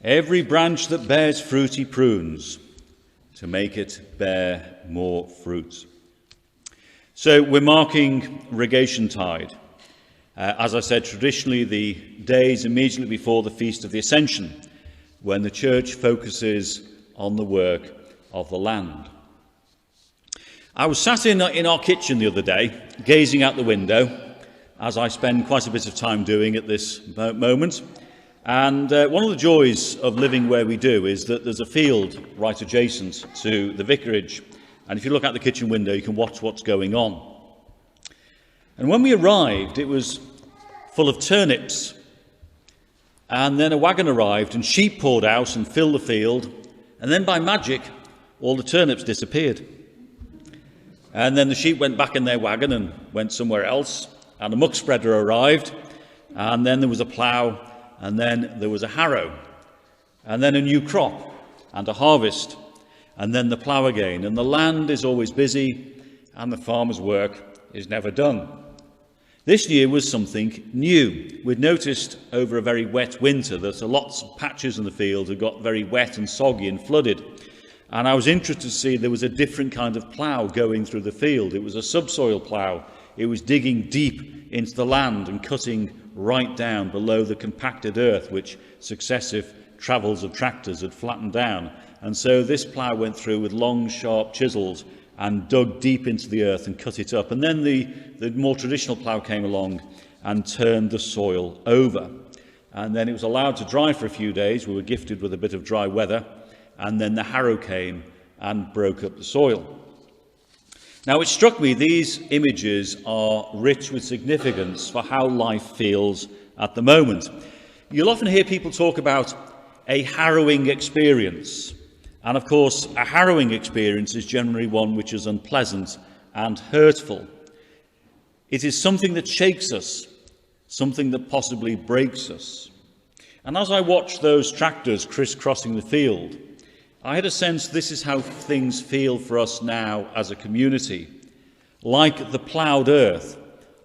Every branch that bears fruit he prunes, to make it bear more fruit. So we're marking Rogationtide. As I said, traditionally the days immediately before the Feast of the Ascension, when the church focuses on the work of the land. I was sat in our kitchen the other day, gazing out the window, as I spend quite a bit of time doing at this moment. And one of the joys of living where we do is that there's a field right adjacent to the vicarage. And if you look out the kitchen window, you can watch what's going on. And when we arrived, it was full of turnips. And then a wagon arrived and sheep poured out and filled the field. And then by magic, all the turnips disappeared. And then the sheep went back in their wagon and went somewhere else. And a muck spreader arrived. And then there was a plough. And then there was a harrow. And then a new crop and a harvest. And then the plough again. And the land is always busy. And the farmer's work is never done. This year was something new. We'd noticed over a very wet winter that lots of patches in the field had got very wet and soggy and flooded. And I was interested to see there was a different kind of plough going through the field. It was a subsoil plough. It was digging deep into the land and cutting right down below the compacted earth, which successive travels of tractors had flattened down. And so this plough went through with long, sharp chisels and dug deep into the earth and cut it up. And then the more traditional plough came along and turned the soil over. And then it was allowed to dry for a few days. We were gifted with a bit of dry weather. And then the harrow came and broke up the soil. Now, it struck me these images are rich with significance for how life feels at the moment. You'll often hear people talk about a harrowing experience. And of course, a harrowing experience is generally one which is unpleasant and hurtful. It is something that shakes us, something that possibly breaks us. And as I watched those tractors crisscrossing the field, I had a sense this is how things feel for us now as a community. Like the ploughed earth,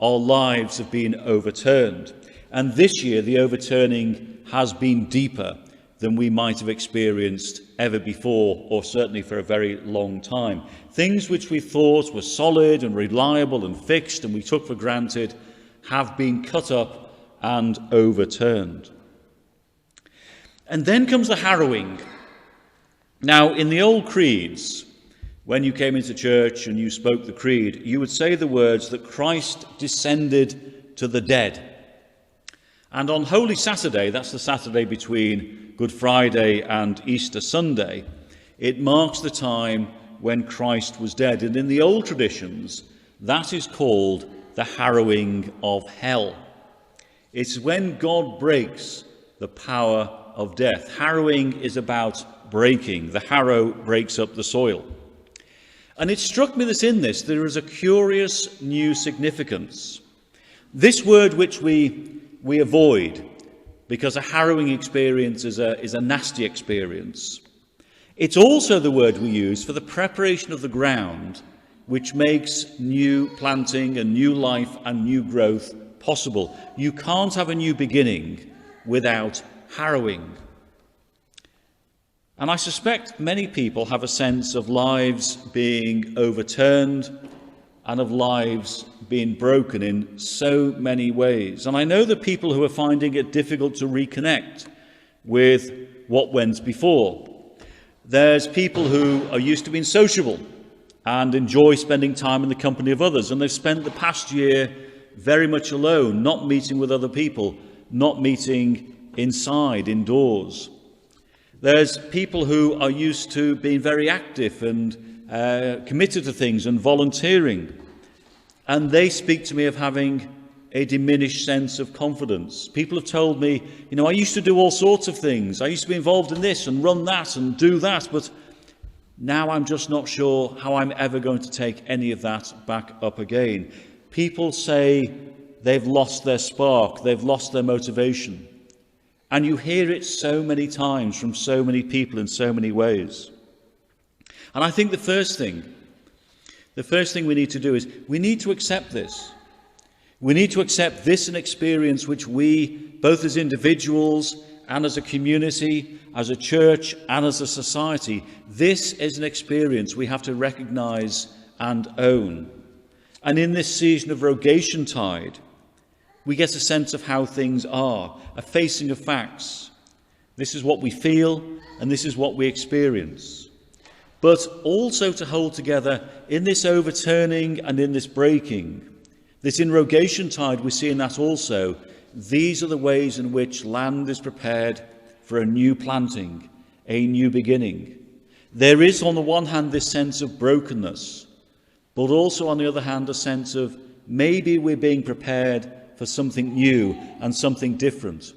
our lives have been overturned. And this year, the overturning has been deeper than we might have experienced ever before, or certainly for a very long time. Things which we thought were solid and reliable and fixed and we took for granted have been cut up and overturned. And then comes the harrowing. Now, in the old creeds, when you came into church and you spoke the creed, you would say the words that Christ descended to the dead. And on Holy Saturday, that's the Saturday between Good Friday and Easter Sunday, it marks the time when Christ was dead. And in the old traditions, that is called the harrowing of hell. It's when God breaks the power of death. Harrowing is about breaking. The harrow breaks up the soil. And it struck me that in this there is a curious new significance. This word which we avoid, because a harrowing experience is a nasty experience. It's also the word we use for the preparation of the ground which makes new planting and new life and new growth possible. You can't have a new beginning without harrowing. And I suspect many people have a sense of lives being overturned and of lives being broken in so many ways. And I know that people who are finding it difficult to reconnect with what went before. There's people who are used to being sociable and enjoy spending time in the company of others, and they've spent the past year very much alone, not meeting with other people, not meeting indoors. There's people who are used to being very active and committed to things and volunteering. And they speak to me of having a diminished sense of confidence. People have told me, I used to do all sorts of things. I used to be involved in this and run that and do that, but now I'm just not sure how I'm ever going to take any of that back up again. People say they've lost their spark, they've lost their motivation. And you hear it so many times from so many people in so many ways. And I think the first thing we need to do is we need to accept this. We need to accept this an experience which we, both as individuals and as a community, as a church, and as a society, this is an experience we have to recognise and own. And in this season of Rogationtide, we get a sense of how things are, a facing of facts. This is what we feel, and this is what we experience. But also to hold together in this overturning and in this breaking. This in Rogationtide, we see in that also, these are the ways in which land is prepared for a new planting, a new beginning. There is, on the one hand, this sense of brokenness, but also, on the other hand, a sense of maybe we're being prepared for something new and something different.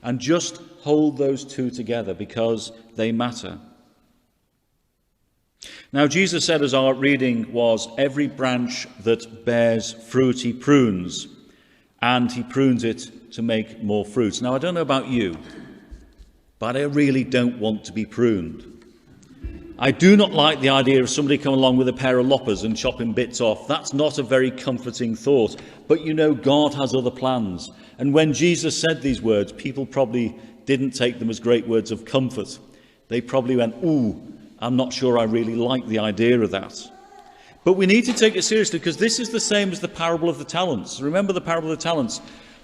And just hold those two together because they matter. Now, Jesus said, as our reading was, every branch that bears fruit he prunes, and he prunes it to make more fruit. Now, I don't know about you, but I really don't want to be pruned. I do not like the idea of somebody coming along with a pair of loppers and chopping bits off. That's not a very comforting thought. But you know, God has other plans. And when Jesus said these words, people probably didn't take them as great words of comfort. They probably went, ooh, I'm not sure I really like the idea of that. But we need to take it seriously, because this is the same as the parable of the talents. Remember the parable of the talents?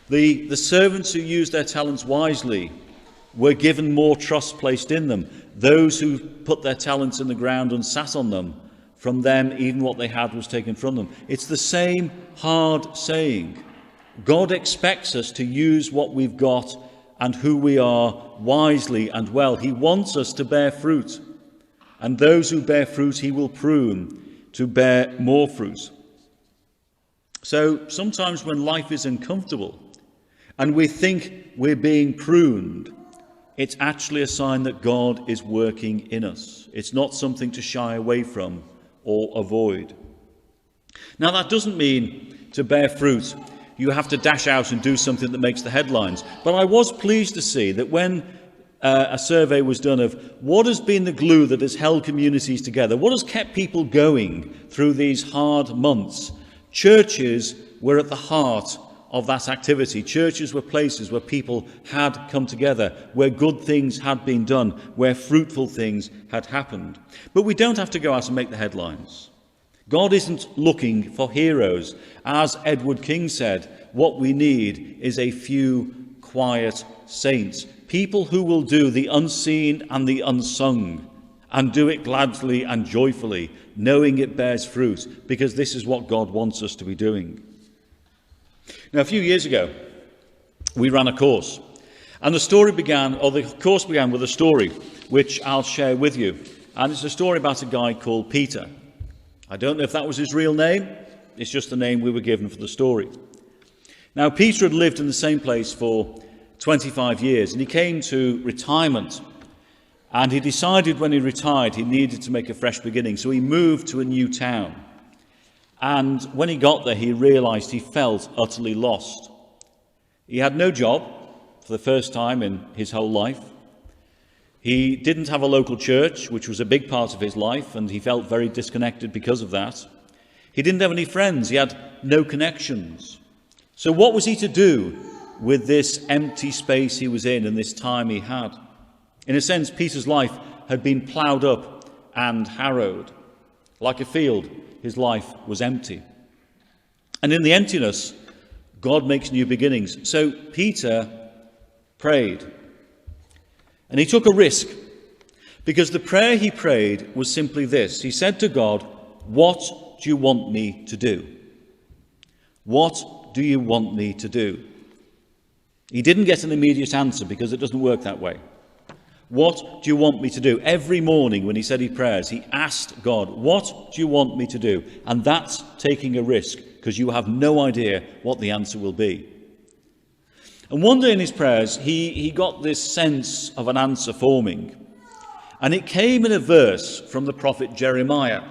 The servants who used their talents wisely were given more trust placed in them. Those who put their talents in the ground and sat on them, from them even what they had was taken from them. It's the same hard saying. God expects us to use what we've got and who we are wisely and well. He wants us to bear fruit. And those who bear fruit he will prune to bear more fruit. So sometimes when life is uncomfortable and we think we're being pruned, it's actually a sign that God is working in us. It's not something to shy away from or avoid. Now, that doesn't mean to bear fruit you have to dash out and do something that makes the headlines. But I was pleased to see that when a survey was done of what has been the glue that has held communities together, what has kept people going through these hard months, churches were at the heart of that activity. Churches were places where people had come together, where good things had been done, where fruitful things had happened. But we don't have to go out and make the headlines. God isn't looking for heroes. As Edward King said, what we need is a few quiet saints, people who will do the unseen and the unsung, and do it gladly and joyfully, knowing it bears fruit, because this is what God wants us to be doing. Now, a few years ago, we ran a course, and the course began with a story, which I'll share with you. And it's a story about a guy called Peter. I don't know if that was his real name. It's just the name we were given for the story. Now, Peter had lived in the same place for 25 years, and he came to retirement. And he decided when he retired he needed to make a fresh beginning, so he moved to a new town. And when he got there, he realised he felt utterly lost. He had no job for the first time in his whole life. He didn't have a local church, which was a big part of his life, and he felt very disconnected because of that. He didn't have any friends. He had no connections. So what was he to do with this empty space he was in and this time he had? In a sense, Peter's life had been ploughed up and harrowed. Like a field, his life was empty. And in the emptiness, God makes new beginnings. So Peter prayed. And he took a risk, because the prayer he prayed was simply this. He said to God, "What do you want me to do? What do you want me to do?" He didn't get an immediate answer, because it doesn't work that way. What do you want me to do? Every morning when he said his prayers, he asked God, what do you want me to do? And that's taking a risk, because you have no idea what the answer will be. And one day in his prayers, he got this sense of an answer forming. And it came in a verse from the prophet Jeremiah.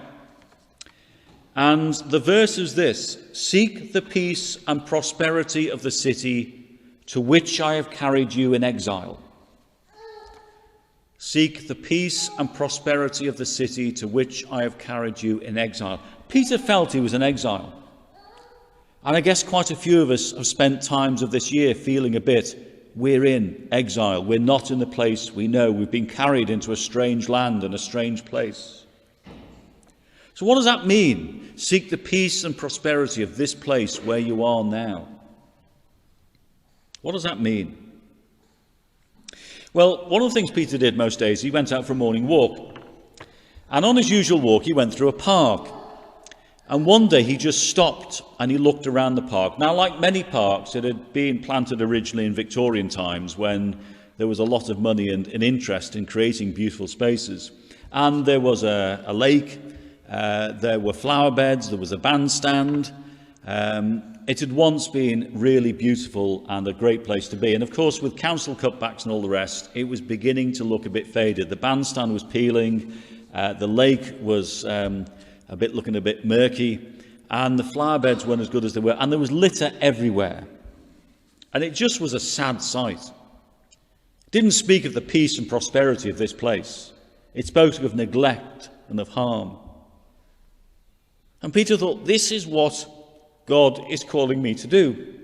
And the verse is this: "Seek the peace and prosperity of the city to which I have carried you in exile." Seek the peace and prosperity of the city to which I have carried you in exile. Peter felt he was in exile. And I guess quite a few of us have spent times of this year feeling a bit we're in exile. We're not in the place we know. We've been carried into a strange land and a strange place. So what does that mean? Seek the peace and prosperity of this place where you are now. What does that mean? Well, one of the things Peter did most days, he went out for a morning walk. And on his usual walk, he went through a park. And one day he just stopped and he looked around the park. Now, like many parks, it had been planted originally in Victorian times when there was a lot of money and interest in creating beautiful spaces. And there was a lake, there were flower beds, there was a bandstand. It had once been really beautiful and a great place to be. And of course, with council cutbacks and all the rest, it was beginning to look a bit faded. The bandstand was peeling, the lake was looking a bit murky, and the flower beds weren't as good as they were, and there was litter everywhere. And it just was a sad sight. It didn't speak of the peace and prosperity of this place. It spoke of neglect and of harm. And Peter thought, this is what God is calling me to do,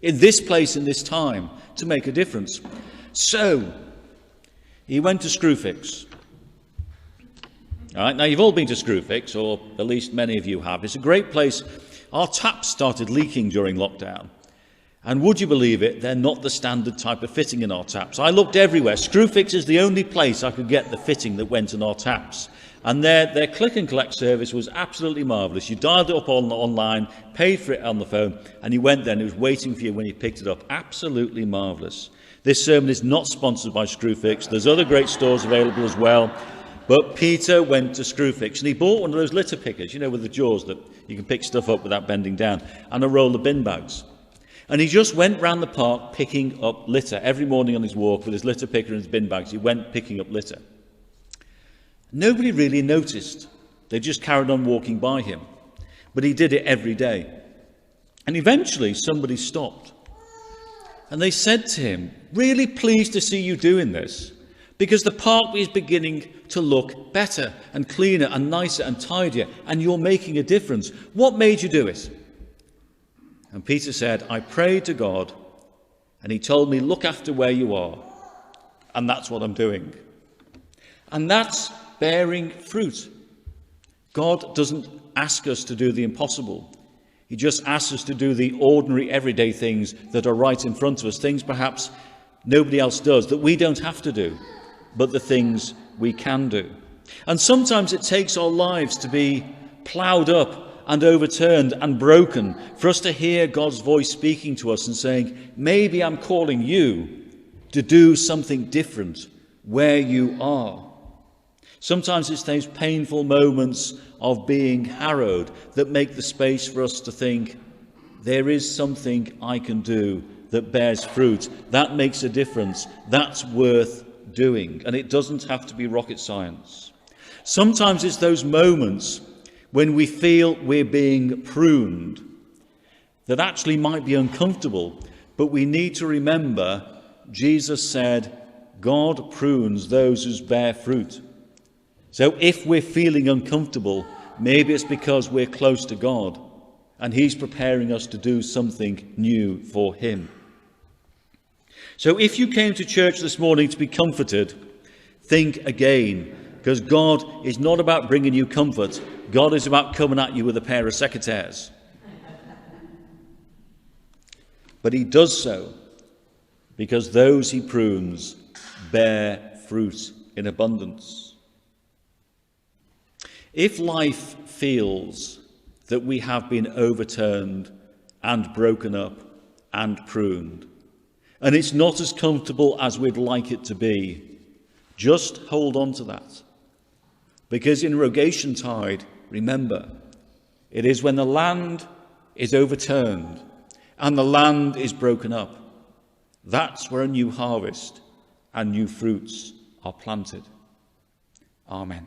in this place, in this time, to make a difference. So, he went to Screwfix. All right, now you've all been to Screwfix, or at least many of you have. It's a great place. Our taps started leaking during lockdown. And would you believe it, they're not the standard type of fitting in our taps. I looked everywhere. Screwfix is the only place I could get the fitting that went in our taps. And their click and collect service was absolutely marvellous. You dialed it up online, paid for it on the phone, and you went there and it was waiting for you when you picked it up. Absolutely marvellous. This sermon is not sponsored by Screwfix. There's other great stores available as well. But Peter went to Screwfix and he bought one of those litter pickers, you know, with the jaws that you can pick stuff up without bending down, and a roll of bin bags. And he just went round the park picking up litter. Every morning on his walk with his litter picker and his bin bags, he went picking up litter. Nobody really noticed. They just carried on walking by him. But he did it every day. And eventually somebody stopped. And they said to him, really pleased to see you doing this, because the park is beginning to look better and cleaner and nicer and tidier, and you're making a difference. What made you do it? And Peter said, I prayed to God, and he told me, look after where you are. And that's what I'm doing. And that's bearing fruit. God doesn't ask us to do the impossible. He just asks us to do the ordinary, everyday things that are right in front of us, things perhaps nobody else does, that we don't have to do, but the things we can do. And sometimes it takes our lives to be ploughed up and overturned and broken for us to hear God's voice speaking to us and saying, maybe I'm calling you to do something different where you are. Sometimes it's those painful moments of being harrowed that make the space for us to think, there is something I can do that bears fruit, that makes a difference, that's worth doing. And it doesn't have to be rocket science. Sometimes it's those moments when we feel we're being pruned that actually might be uncomfortable, but we need to remember Jesus said, God prunes those who bear fruit. So if we're feeling uncomfortable, maybe it's because we're close to God and he's preparing us to do something new for him. So if you came to church this morning to be comforted, think again, because God is not about bringing you comfort. God is about coming at you with a pair of secateurs. But he does so because those he prunes bear fruit in abundance. If life feels that we have been overturned and broken up and pruned, and it's not as comfortable as we'd like it to be, just hold on to that. Because in Rogationtide, remember, it is when the land is overturned and the land is broken up, that's where a new harvest and new fruits are planted. Amen.